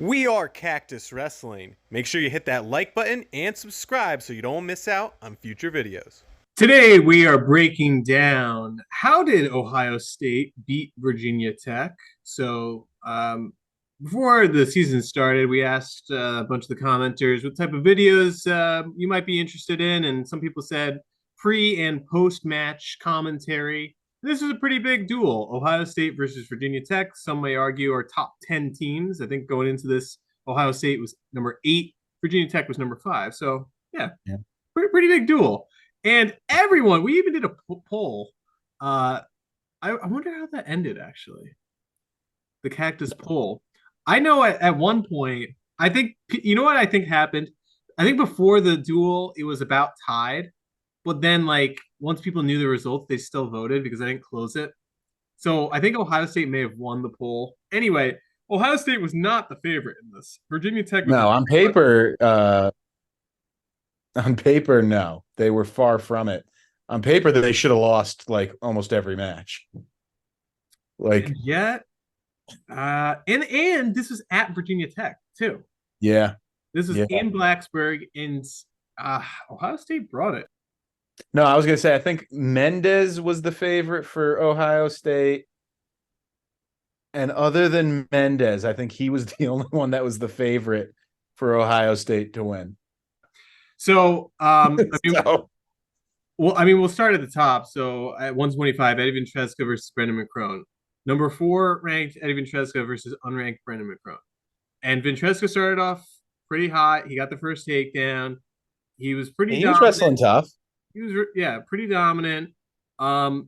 We are Cactus Wrestling. Make sure you hit that like button and subscribe so you don't miss out on future videos. Today we are breaking down how did Ohio State beat Virginia Tech. Before the season started, we asked a bunch of the commenters what type of videos you might be interested in, and some people said pre and post match commentary. This is a pretty big duel: Ohio State versus Virginia Tech. Some may argue are top 10 teams. I think going into this, Ohio State was number 8, Virginia Tech was number 5. So yeah, Yeah. pretty big duel. And everyone, we even did a poll. I wonder how that ended, actually. The Cactus poll. I know at one point, I think, you know what I think happened? I think before the duel, it was about tied. But then, like, once people knew the results, they still voted because I didn't close it. So I think Ohio State may have won the poll. Anyway, Ohio State was not the favorite in this. Virginia Tech was. No, on paper, no, they were far from it. On paper, they should have lost like almost every match. Like, And yet, and this was at Virginia Tech too. yeah, This was yeah. in Blacksburg, and Ohio State brought it. No, I was gonna say I think Mendes was the favorite for Ohio State, and other than Mendes, I think he was the only one that was the favorite for Ohio State to win. So, So, we'll start at the top. So at 125, Eddie Ventresca versus Brendan McCrone. Number 4 ranked Eddie Ventresca versus unranked Brendan McCrone. And Ventresca started off pretty hot. He got the first takedown. He was pretty he was dominant. wrestling tough. He was pretty dominant. And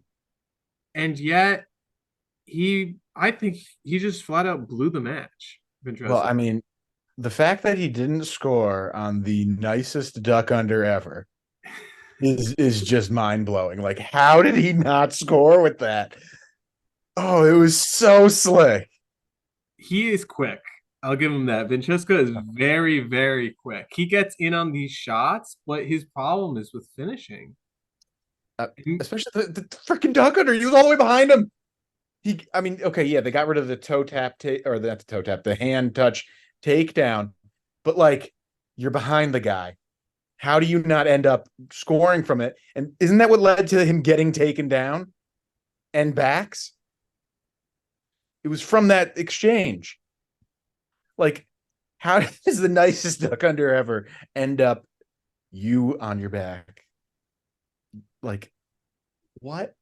yet I think he just flat out blew the match. Ventresca. Well, I mean, the fact that he didn't score on the nicest duck under ever is just mind blowing. Like, how did he not score with that? Oh, it was so slick. He is quick. I'll give him that. Ventresca is very, very quick. He gets in on these shots, but his problem is with finishing. Especially the freaking duck under. He was all the way behind him. Okay, yeah, they got rid of the toe tap, or not the toe tap, the hand touch takedown. But like, you're behind the guy. How do you not end up scoring from it? And isn't that what led to him getting taken down and backs? It was from that exchange. Like, how does the nicest duck under ever end up you on your back? Like, what?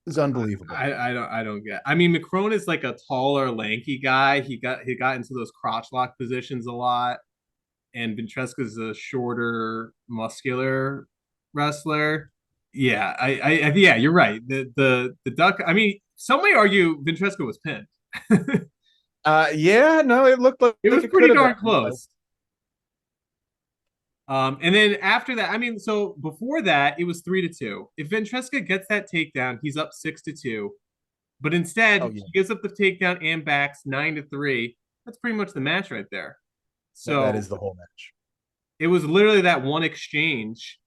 It's unbelievable. I don't get. I mean, McCrone is like a taller, lanky guy. He got into those crotch lock positions a lot, and Ventresca's a shorter, muscular wrestler. Yeah, yeah, you're right. The duck. I mean, some may argue Ventresca was pinned. Yeah, no, it looked like it was it pretty could have darn been. close. And then after that, I mean, so before that, it was 3-2. If Ventresca gets that takedown, he's up 6-2. But instead, Oh, yeah. he gives up the takedown and backs 9-3. That's pretty much the match right there. So that is the whole match. It was literally that one exchange.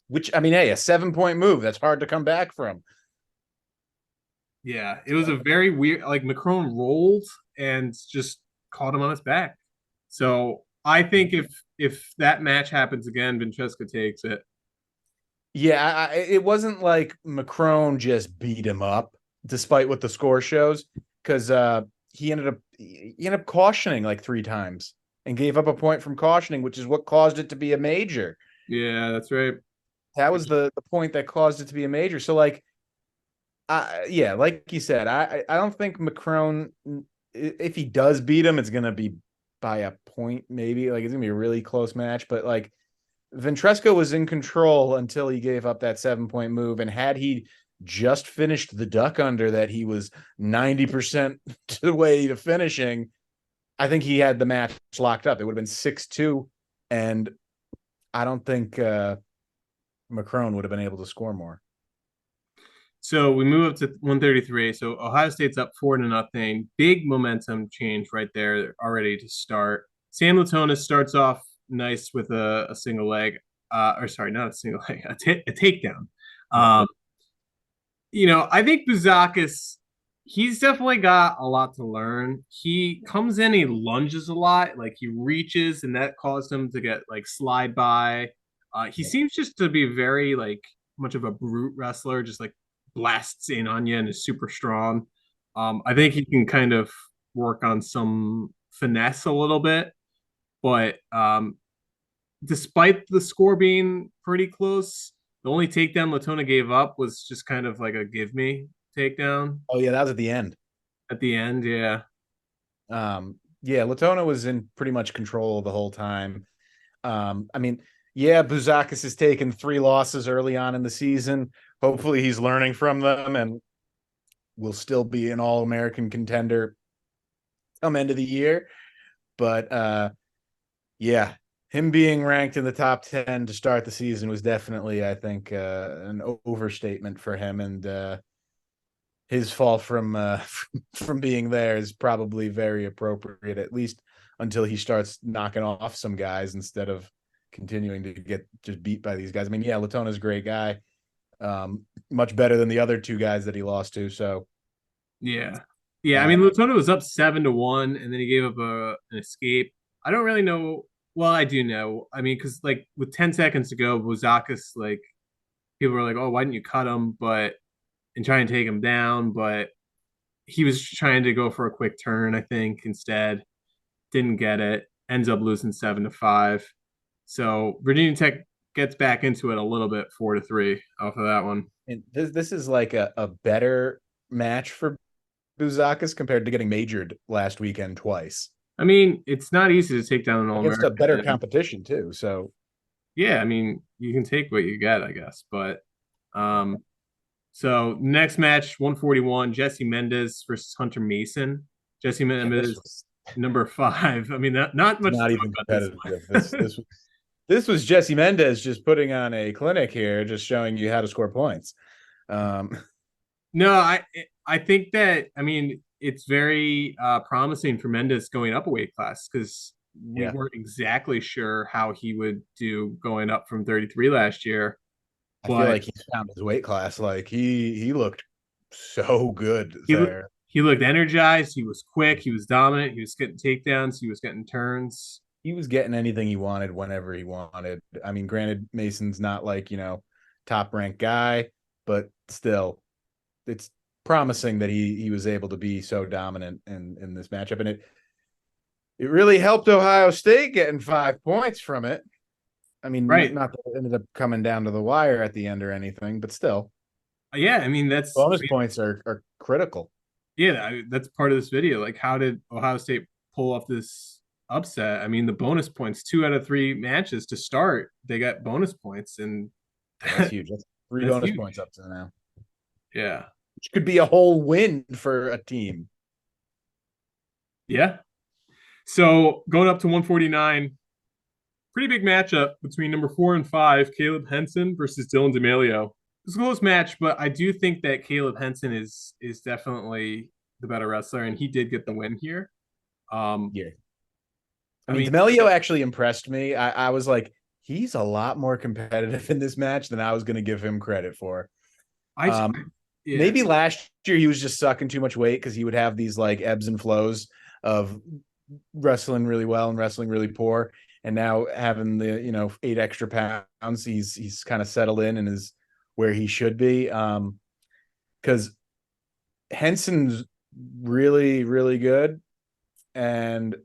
Which, I mean, hey, a 7-point move. That's hard to come back from. Yeah, it was a very weird, like McCrone rolled and just caught him on his back. So I think if that match happens again, Ventresca takes it. Yeah, it wasn't like McCrone just beat him up, despite what the score shows, because he ended up cautioning like 3 times and gave up a point from cautioning, which is what caused it to be a major. Yeah, that's right. That was the point that caused it to be a major. So, like, yeah, like you said, I don't think McCrone, if he does beat him, it's gonna be by a point, maybe. Like, it's gonna be a really close match. But like, Ventresca was in control until he gave up that 7-point move, and had he just finished the duck under that he was 90% to the way to finishing, I think he had the match locked up. It would have been 6-2, and I don't think McCrone would have been able to score more. So we move up to 133. So Ohio State's up 4-0. Big momentum change right there already to start. Sam Latonis starts off nice with a single leg. Or sorry, not a single leg, a takedown. I think Buzakis he's definitely got a lot to learn. He comes in, he lunges a lot, like he reaches, and that caused him to get like slide by. He seems just to be very like much of a brute wrestler, just like blasts in on you and is super strong. I think he can kind of work on some finesse a little bit, but despite the score being pretty close, the only takedown Latona gave up was just kind of like a give me takedown Oh yeah, that was at the end. at the end. Yeah. Yeah, Latona was in pretty much control the whole time. I mean, yeah, Buzakis has taken 3 losses early on in the season. Hopefully he's learning from them and will still be an all-American contender come end of the year. But yeah, him being ranked in the top 10 to start the season was definitely, I think, an overstatement for him, and his fall from from being there is probably very appropriate, at least until he starts knocking off some guys instead of continuing to get just beat by these guys. I mean, yeah, Latona's a great guy, much better than the other 2 guys that he lost to. So Yeah. Yeah. I uh, mean, Latona was up 7-1, and then he gave up an escape. I don't really know. Well, I do know. I mean, because like with 10 seconds to go, Bozakis, like people were like, oh, why didn't you cut him? But and try and take him down. But he was trying to go for a quick turn, I think, instead. Didn't get it. Ends up losing 7-5. So Virginia Tech gets back into it a little bit, 4-3 off of that one. and this is like a better match for Buzakis compared to getting majored last weekend twice I mean, it's not easy to take down an All against a American. better competition too. So Yeah, I mean, you can take what you get, I guess. But um, so next match, 141, Jesse Mendes versus Hunter Mason. Jesse yeah, this Mendes, was number 5. I mean, not much to not talk even about this competitive. one. This was Jesse Mendes just putting on a clinic here, just showing you how to score points. Um, No, I think that I mean it's very promising for Mendes going up a weight class because we yeah, weren't exactly sure how he would do going up from 33 last year. I feel But like he's found his weight class. Like he looked so good he looked there. he looked energized. He was quick. He was dominant. He was getting takedowns. He was getting turns. He was getting anything he wanted whenever he wanted. I mean, granted, Mason's not like, top ranked guy, but still, it's promising that he was able to be so dominant in this matchup. And it really helped Ohio State getting 5 points from it. I mean, Right. not that it ended up coming down to the wire at the end or anything, but still, Yeah. I mean bonus points are critical. that's part of this video. Like, how did Ohio State pull off this upset? I mean, the bonus points, 2 out of 3 matches to start, they got bonus points, and Yeah, that's huge. That's three that's bonus huge. points up to now, Yeah. which could be a whole win for a team. Yeah. So going up to 149, pretty big matchup between number 4 and 5, Caleb Henson versus Dylan D'Amelio. It's a close match, but I do think that Caleb Henson is definitely the better wrestler, and he did get the win here. Um, Yeah. I I mean, mean, D'Amelio actually impressed me. I was like, he's a lot more competitive in this match than I was going to give him credit for. I Um, yeah, maybe last year he was just sucking too much weight because he would have these like ebbs and flows of wrestling really well and wrestling really poor. And now having the 8 extra pounds, he's kind of settled in and is where he should be. Because Henson's really really good, and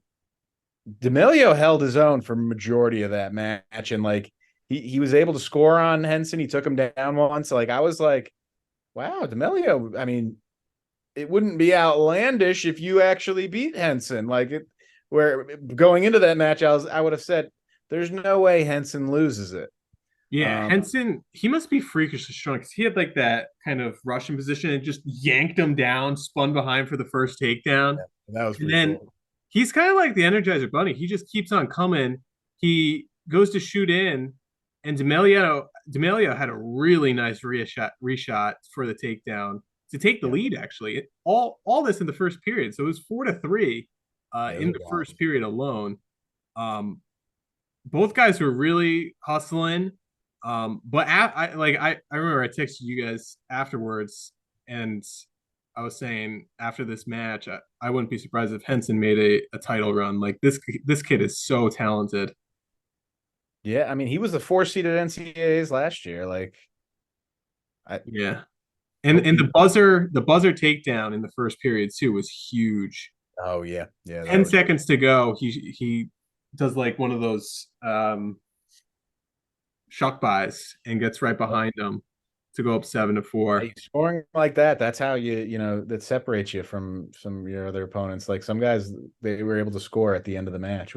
D'Amelio held his own for majority of that match, and like he was able to score on Henson. He took him down once. Like I was like, wow, D'Amelio. I mean, it wouldn't be outlandish if you actually beat Henson. Like it, where going into that match, I would have said, there's no way Henson loses it. yeah. Um, Henson, he must be freakishly strong because he had like that kind of Russian position and just yanked him down, spun behind for the first takedown. that was And pretty then cool. he's kind of like the Energizer Bunny. He just keeps on coming. He goes to shoot in, and D'Amelio had a really nice reshot for the takedown to take the Yeah, lead. Actually, all this in the first period, so it was 4-3 yeah, it in was the wild. first period alone. Um, both guys were really hustling. But I remember I texted you guys afterwards, and I was saying after this match, I wouldn't be surprised if Henson made a title run. Like this kid is so talented. Yeah, I mean, he was the 4 seed at NCAAs last year. Like, I Yeah. hope And he. the buzzer takedown in the first period too was huge. Oh yeah, yeah, that 10 was. seconds to go. He does like one of those shuck buys and gets right behind him to go up 7-4. Hey, scoring like that, that's how that separates you from some of your other opponents. Like some guys, they were able to score at the end of the match,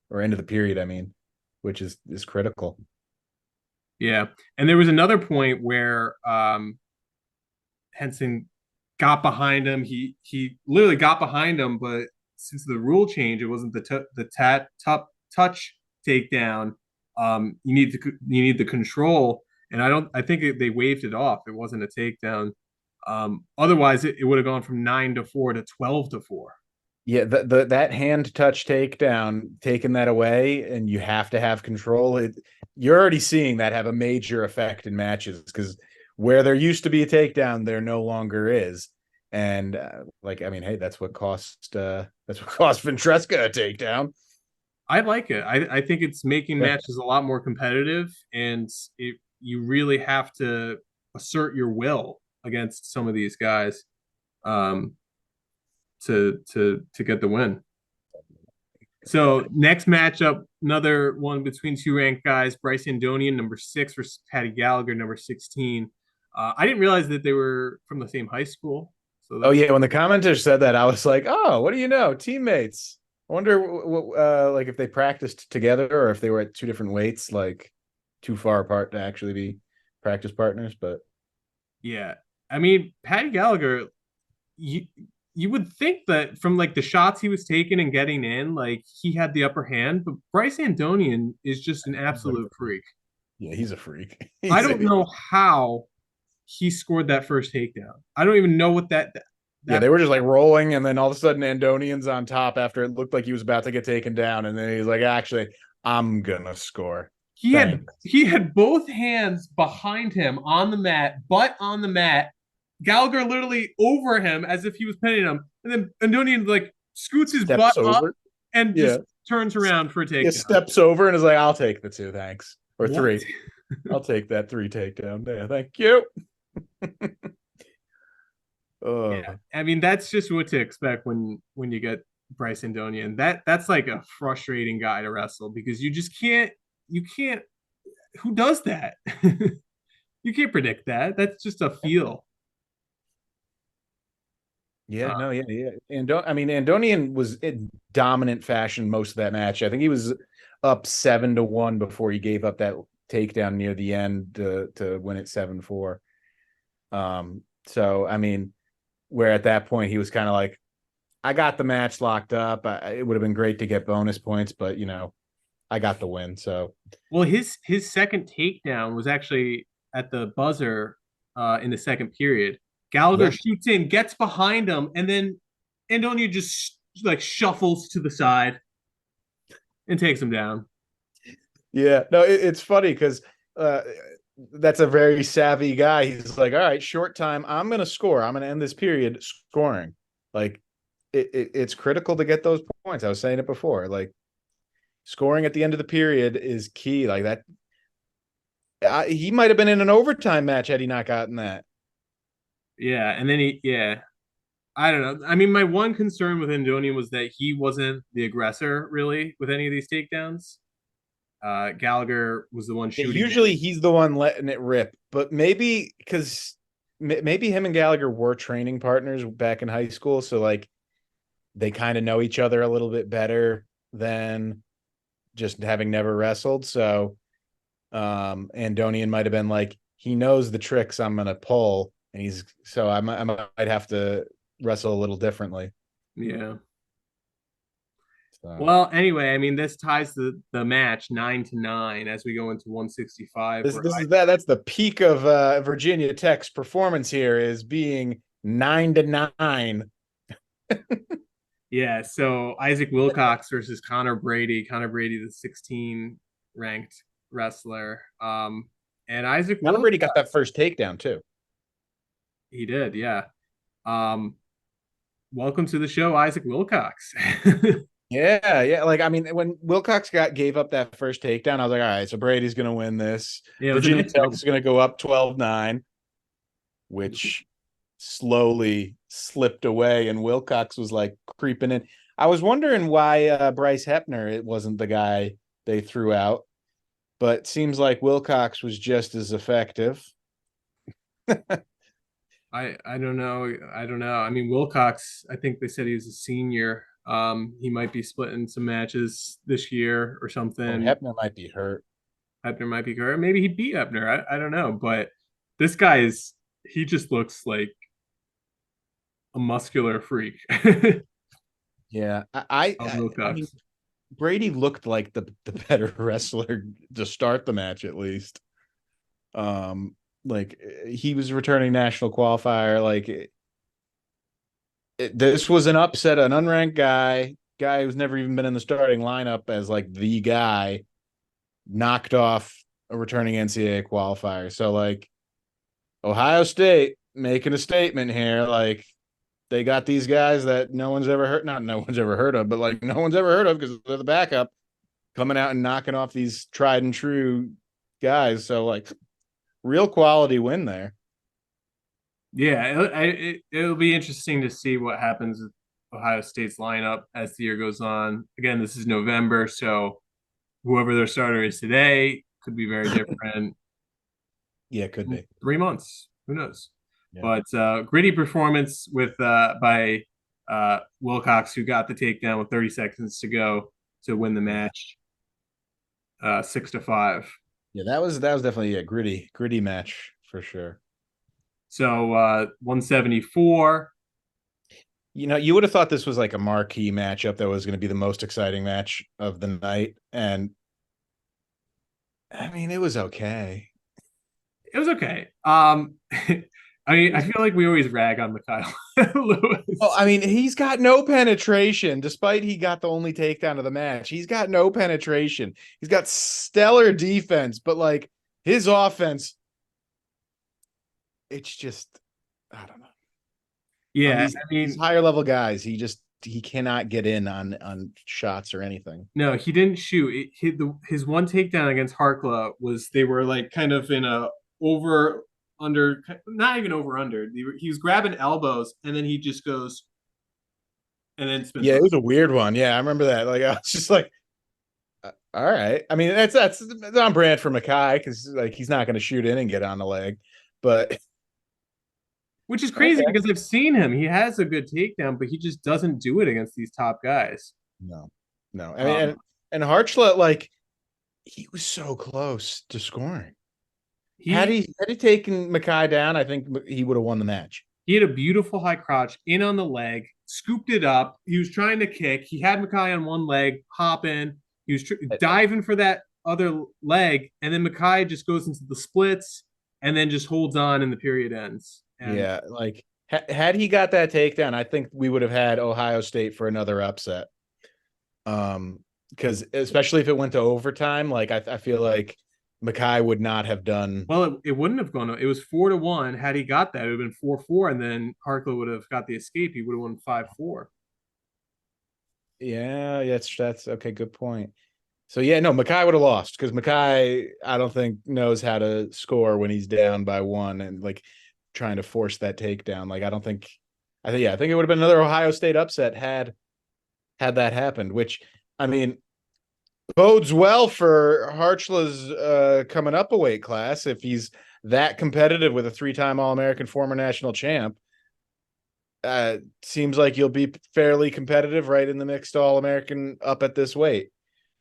or end of the period, I mean, which is critical. Yeah. And there was another point where Henson got behind him. He literally got behind him, but since the rule change, it wasn't the touch takedown. You need the control, and I think they waved it off. It wasn't a takedown. Otherwise, it would have gone from 9-4 to 12-4. Yeah, that hand touch takedown, taking that away, and you have to have control. You're already seeing that have a major effect in matches because where there used to be a takedown, there no longer is. And I mean, hey, that's what cost Ventresca a takedown. I like it. I think it's making matches a lot more competitive, and you really have to assert your will against some of these guys um, to get the win. So next matchup, another one between two ranked guys: Bryce Andonian, number 6, versus Patty Gallagher, number 16. I didn't realize that they were from the same high school. So Oh yeah, when the commenter said that, I was like, "Oh, what do you know? Teammates." I wonder, like, if they practiced together or if they were at two different weights, like too far apart to actually be practice partners. But yeah, I mean, Patty Gallagher, you you would think that from like the shots he was taking and getting in, like he had the upper hand, but Bryce Andonian is just an absolute freak. yeah, he's a freak. I don't know how he scored that first takedown. I don't even know what Yeah, that they were just like rolling, and then all of a sudden Andonian's on top after it looked like he was about to get taken down, and then he's like, "Actually, I'm gonna score." he had both hands behind him on the mat, butt on the mat. Gallagher literally over him as if he was pinning him, and then Andonian like scoots his Steps butt up over. and Yeah, just turns around for a takedown. yeah, steps over and is like, "I'll take the 2, thanks." Or What? 3. I'll take that 3 takedown. Yeah, thank you. Yeah, I mean that's just what to expect when you get Bryce Andonian. That's like a frustrating guy to wrestle because you can't who does that? You can't predict that. That's just a feel. Yeah, no, yeah, yeah. I mean, Andonian was in dominant fashion most of that match. I think he was up 7-1 before he gave up that takedown near the end to win it 7-4. So I mean, where at that point he was kind of like, I got the match locked up. It would have been great to get bonus points, but I got the win. So Well, his second takedown was actually at the buzzer in the second period. Gallagher yeah, shoots in, gets behind him, and then Antonio just like shuffles to the side and takes him down. yeah. No, it's funny because that's a very savvy guy. He's like, all right, short time. I'm gonna score. I'm gonna end this period scoring. Like it's critical to get those points. I was saying it before. Like scoring at the end of the period is key. Like that, he might have been in an overtime match had he not gotten that. Yeah, and then I don't know. I mean, my one concern with Andonian was that he wasn't the aggressor really with any of these takedowns. Gallagher was the one shooting. Usually he's the one letting it rip, but maybe because maybe him and Gallagher were training partners back in high school, so like they kind of know each other a little bit better than just having never wrestled. So Andonian might have been like, he knows the tricks I'm gonna pull, and I might have to wrestle a little differently. Yeah. So. Well, anyway, I mean, this ties the match 9-9 as we go into 165. That's the peak of Virginia Tech's performance here, is being 9-9. Yeah, so Isaac Wilcox versus Connor Brady. Connor Brady, the 16 ranked wrestler. And Isaac Connor Wilcox, Brady got that first takedown too. he did, yeah. Welcome to the show, Isaac Wilcox. Yeah. Like, I mean, when Wilcox gave up that first takedown, I was like, all right, so Brady's gonna win this. Yeah, it was a Virginia nice Tech is gonna go up 12-9, which slowly slipped away, and Wilcox was like creeping in. I was wondering why Bryce Hepner it wasn't the guy they threw out, but seems like Wilcox was just as effective. I don't know. I don't know. I mean, Wilcox, I think they said he was a senior. He might be splitting some matches this year or Oh, something. Hepner might be hurt. Ebner might be good. Maybe he beat Ebner. I don't know. But this guy is, he just looks like a muscular freak. Yeah, I mean, Wilcox. Brady looked like the better wrestler to start the match at least. Like he was returning national qualifier. Like this was an upset, an unranked guy who's never even been in the starting lineup as like the guy, knocked off a returning NCAA qualifier. So like Ohio State making a statement here, like they got these guys that no one's ever heard, not no one's ever heard of, but like no one's ever heard of because they're the backup coming out and knocking off these tried and true guys. So like real quality win there. Yeah, it'll be interesting to see what happens with Ohio State's lineup as the year goes on. Again, this is November, so whoever their starter is today could be very different. Yeah, it could In be. 3 months, who knows? Yeah. But gritty performance with by Wilcox, who got the takedown with 30 seconds to go to win the match, 6-5. Yeah, that was definitely a gritty match for sure. So 174. You know, you would have thought this was like a marquee matchup that was going to be the most exciting match of the night, and I mean, it was okay. It was okay. I mean, I feel like we always rag on Mikhail Lewis. Well, I mean, he's got no penetration, despite he got the only takedown of the match. He's got no penetration. He's got stellar defense, but like his offense, it's just, I don't know. Yeah, These, I these mean, higher level guys, he cannot get in on shots or anything. no, he didn't shoot. His one takedown against Harkla was they were like kind of in a over under, not even over under. He was grabbing elbows and then he just goes and then spins. Yeah, it was a weird one. Yeah, I remember that. Like I was just like, all right. I mean, that's on brand for Mackay because like he's not going to shoot in and get on the leg, but Which is crazy okay. because I've seen him. He has a good takedown, but he just doesn't do it against these top guys. No, no. I mean, Um, and Harchlet, like he was so close to scoring. he Had he taken Mackay down, I think he would have won the match. he had a beautiful high crotch in on the leg, scooped it up. He was trying to kick. He had Mackay on one leg, hop in. He was diving for that other leg, and then Mackay just goes into the splits and then just holds on, and the period ends. And Yeah, like had he got that takedown, I think we would have had Ohio State for another upset. Because especially if it went to overtime, like I feel like Mackay would not have done. well, it wouldn't have gone. It was 4-1. Had he got that, it would have been 4-4, and then Harkler would have got the escape. He would have won 5-4. Yeah, that's okay. Good point. So yeah, no, Mackay would have lost because Mackay, I don't think knows how to score when he's down by one and like trying to force that takedown. Like I don't think, I think it would have been another Ohio State upset had that happened. Which I mean bodes well for Harchla's coming up a weight class if he's that competitive with a 3-time All-American former national champ. Seems like you'll be fairly competitive right in the mixed All-American up at this weight.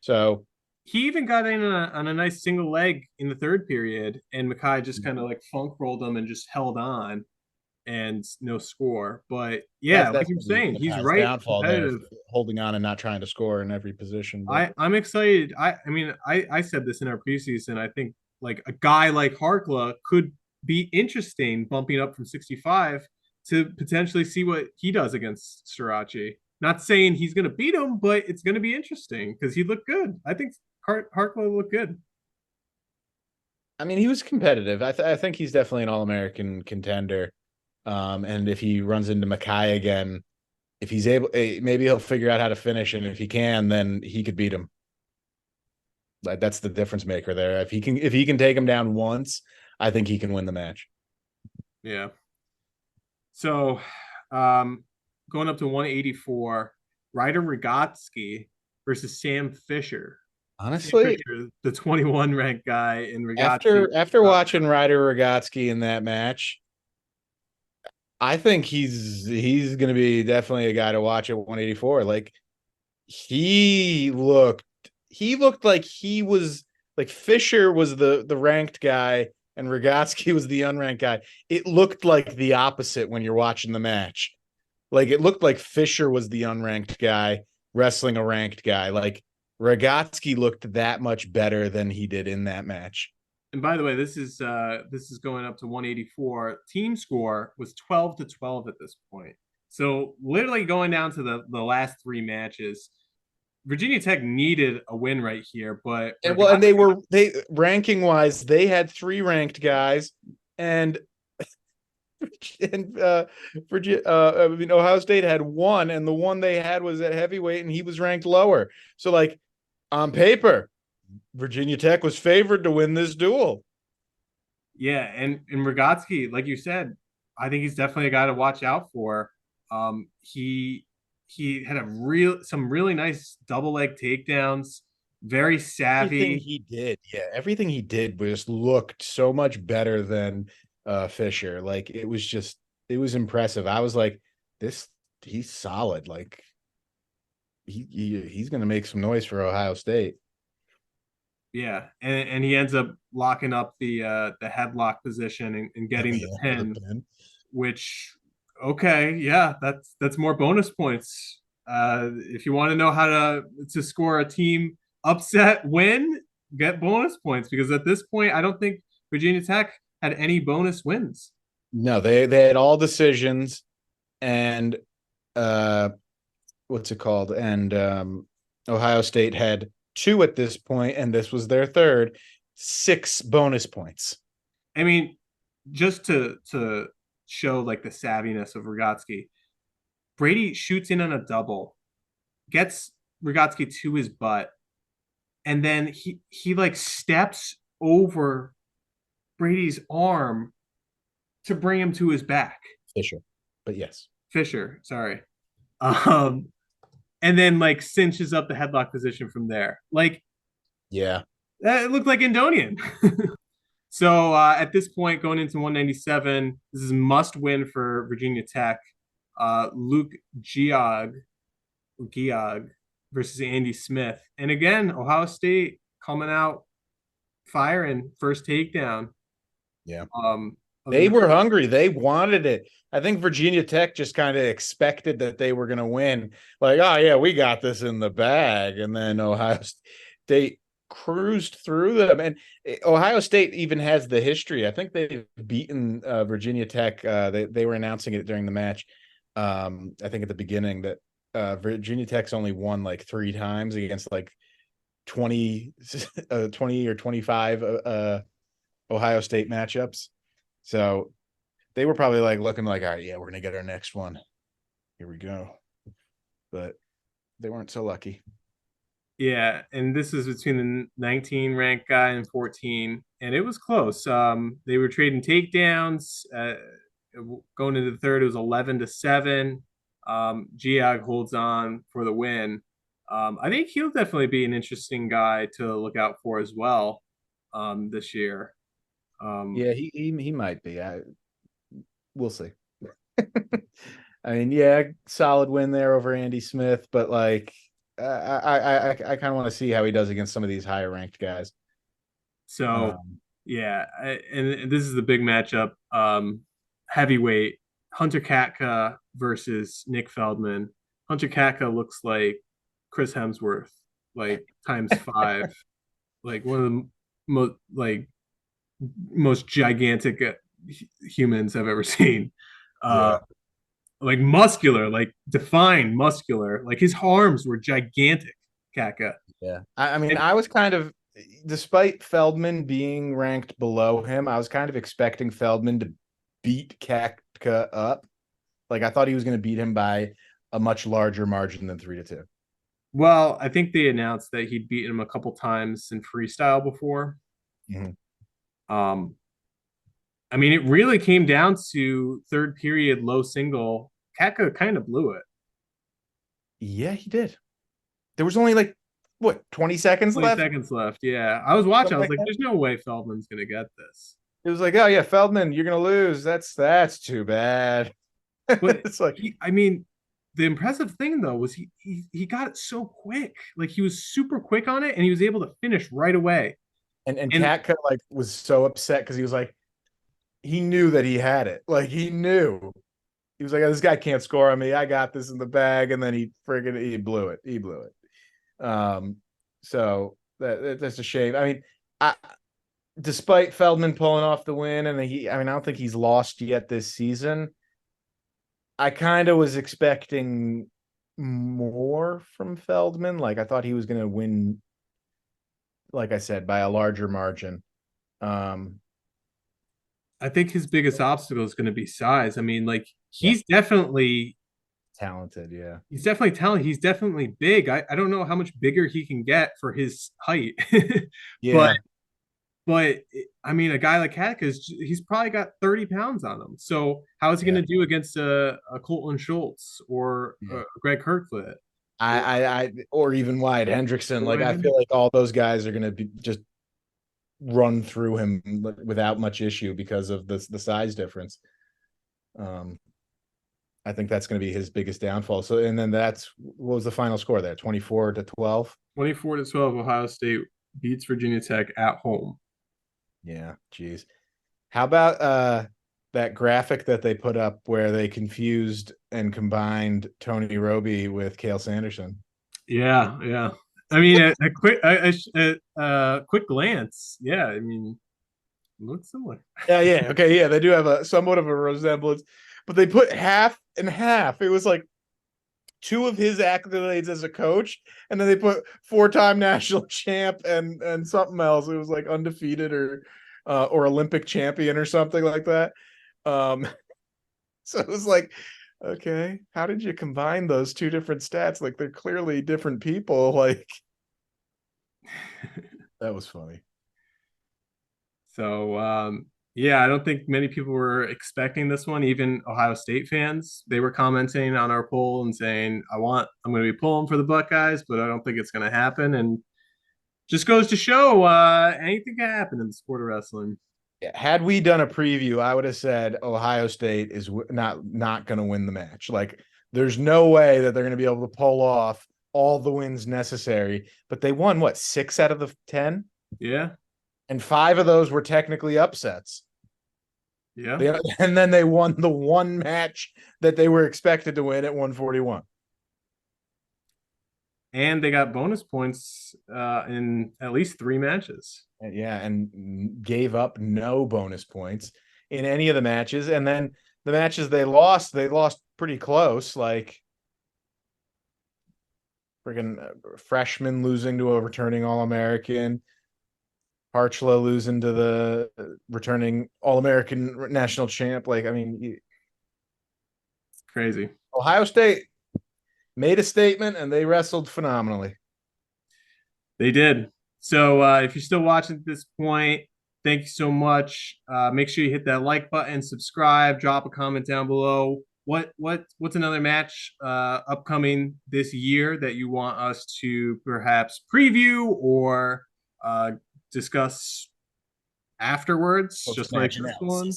So He even got in on a nice single leg in the third period, and Mackay just kind of like funk rolled him and just held on, and no score. But yeah, like that's you're saying, he's Mackay's right. downfall there, Competitive. holding on and not trying to score in every position. But I'm excited. I mean, I said this in our preseason. I think like a guy like Harkla could be interesting, bumping up from 65 to potentially see what he does against Srirachi. Not saying he's going to beat him, but it's going to be interesting because he looked good. I think Harkla looked good. I mean, he was competitive. I think he's definitely an All-American contender. And if he runs into Mackay again, if he's able, maybe he'll figure out how to finish. And if he can, then he could beat him. Like that's the difference maker there. If he can take him down once, I think he can win the match. Yeah. So, going up to 184, Ryder Rotski versus Sam Fisher. Honestly, Fisher, the 21 ranked guy in Rotski. after watching Ryder Rotski in that match, I think he's going to be definitely a guy to watch at 184. Like he looked like he was like Fisher was the ranked guy and Rotski was the unranked guy. It looked like the opposite when you're watching the match. Like it looked like Fisher was the unranked guy wrestling a ranked guy. Like Rotski looked that much better than he did in that match. And by the way, this is going up to 184. Team score was 12-12 at this point. So literally going down to the last three matches, Virginia Tech needed a win right here, but and they ranking wise, they had 3 ranked guys, and Virginia, Ohio State had 1, and the one they had was at heavyweight, and he was ranked lower. So, like on paper, Virginia Tech was favored to win this duel. Yeah, and Rotski, like you said, I think he's definitely a guy to watch out for. He had some really nice double leg takedowns, very savvy. Everything he did just looked so much better than Fisher. Like it was impressive. I was like, he's solid. Like he's gonna make some noise for Ohio State. Yeah, and he ends up locking up the headlock position and getting the pin, which okay, yeah, that's more bonus points. If you want to know how to score a team upset win, get bonus points because at this point, I don't think Virginia Tech had any bonus wins. No, they had all decisions, and what's it called? And Ohio State had 2 at this point, and this was their third. 6 bonus points. I mean, just to show like the savviness of Rotski, Brady shoots in on a double, gets Rotski to his butt, and then he like steps over Brady's arm to bring him to his back. Fisher, sorry. And then like cinches up the headlock position from there. Like, yeah, it looked like Andonian. So at this point, going into 197, this is must win for Virginia Tech. Luke Gagg versus Andy Smith. And again, Ohio State coming out firing, first takedown. Yeah. They were hungry. They wanted it. I think Virginia Tech just kind of expected that they were going to win. Like, oh, yeah, we got this in the bag. And then Ohio State cruised through them. And Ohio State even has the history. I think they've beaten Virginia Tech. They were announcing it during the match. I think at the beginning that Virginia Tech's only won like 3 times against like 20 or 25 Ohio State matchups. So they were probably like looking like, all right, yeah, we're going to get our next one. Here we go. But they weren't so lucky. Yeah, and this is between the 19 ranked guy and 14, and it was close. They were trading takedowns. Going into the third, it was 11-7. Giag holds on for the win. I think he'll definitely be an interesting guy to look out for as well this year. Yeah, he might be. We'll see. I mean, yeah, solid win there over Andy Smith, but like I kind of want to see how he does against some of these higher ranked guys. So yeah, and this is the big matchup. Heavyweight Hunter Katka versus Nick Feldman. Hunter Katka looks like Chris Hemsworth, like times 5, like one of the most gigantic humans I've ever seen. Like muscular, like defined muscular, like his arms were gigantic. Katka. Yeah, I mean, I was kind of, despite Feldman being ranked below him, I was kind of expecting Feldman to beat Katka up. Like, I thought he was going to beat him by a much larger margin than 3-2. Well, I think they announced that he'd beaten him a couple times in freestyle before. Mhm. I mean, it really came down to third period low single. Katka kind of blew it. Yeah, he did. There was only like, what, 20 seconds 20 left? seconds left. Yeah. I was watching. I was Something like like, that. there's no way Feldman's going to get this. It was like, oh yeah, Feldman, you're gonna lose. That's too bad. But It's like, I mean, the impressive thing though was he got it so quick. Like he was super quick on it and he was able to finish right away. and And Katka like was so upset because he was like, he knew that he had it. Like he knew. He was like, oh, this guy can't score on me. I got this in the bag, and then he blew it. He blew it. So that's a shame. I mean, despite Feldman pulling off the win, and I don't think he's lost yet this season. I kind of was expecting more from Feldman. Like I thought he was going to win, like I said, by a larger margin. I think his biggest obstacle is going to be size. I mean, like he's Talented, yeah. he's definitely talented. He's definitely big. I don't know how much bigger he can get for his height, Yeah. but I mean, a guy like Katka he's probably got 30 pounds on him. So how is he going to do against a Colton Schultz or Greg Kirkflett? Or even Wyatt Hendrickson. Like I feel like all those guys are going to be just run through him without much issue because of the size difference. I think that's going to be his biggest downfall. So, and then what was the final score there? 24-12. 24-12. Ohio State beats Virginia Tech at home. Yeah, geez. How about that graphic that they put up where they confused and combined Tony Roby with Cale Sanderson? Yeah, yeah. I mean, a quick glance. Yeah, I mean, it looks similar. Yeah. Okay, yeah, they do have a somewhat of a resemblance, but they put half and half. It was like two of his accolades as a coach, and then they put 4-time national champ and something else. It was like undefeated or Olympic champion or something like that. So it was like, okay, how did you combine those two different stats? Like they're clearly different people. Like that was funny. So yeah, I don't think many people were expecting this one. Even Ohio State fans, they were commenting on our poll and saying, I'm going to be pulling for the Buckeyes, but I don't think it's going to happen. And just goes to show anything can happen in the sport of wrestling. Yeah, had we done a preview, I would have said Ohio State is not going to win the match. Like, there's no way that they're going to be able to pull off all the wins necessary. But they won, what, 6 out of the 10? Yeah. And 5 of those were technically upsets. Yeah. And then they won the one match that they were expected to win at 141. And they got bonus points in at least 3 matches. Yeah, and gave up no bonus points in any of the matches. And then the matches they lost pretty close. Like freaking freshman losing to a returning All-American, Harchla losing to the returning All-American national champ. Like, I mean, it's crazy. Ohio State made a statement and they wrestled phenomenally. They did. So if you're still watching at this point, thank you so much. Make sure you hit that like button, subscribe, drop a comment down below. What's another match upcoming this year that you want us to perhaps preview or discuss afterwards? Just like this one.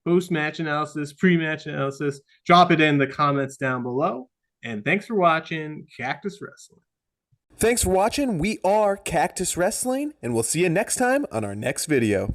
Post-match analysis, pre-match analysis. Drop it in the comments down below. And thanks for watching Cactus Wrestling. Thanks for watching. We are Cactus Wrestling, and we'll see you next time on our next video.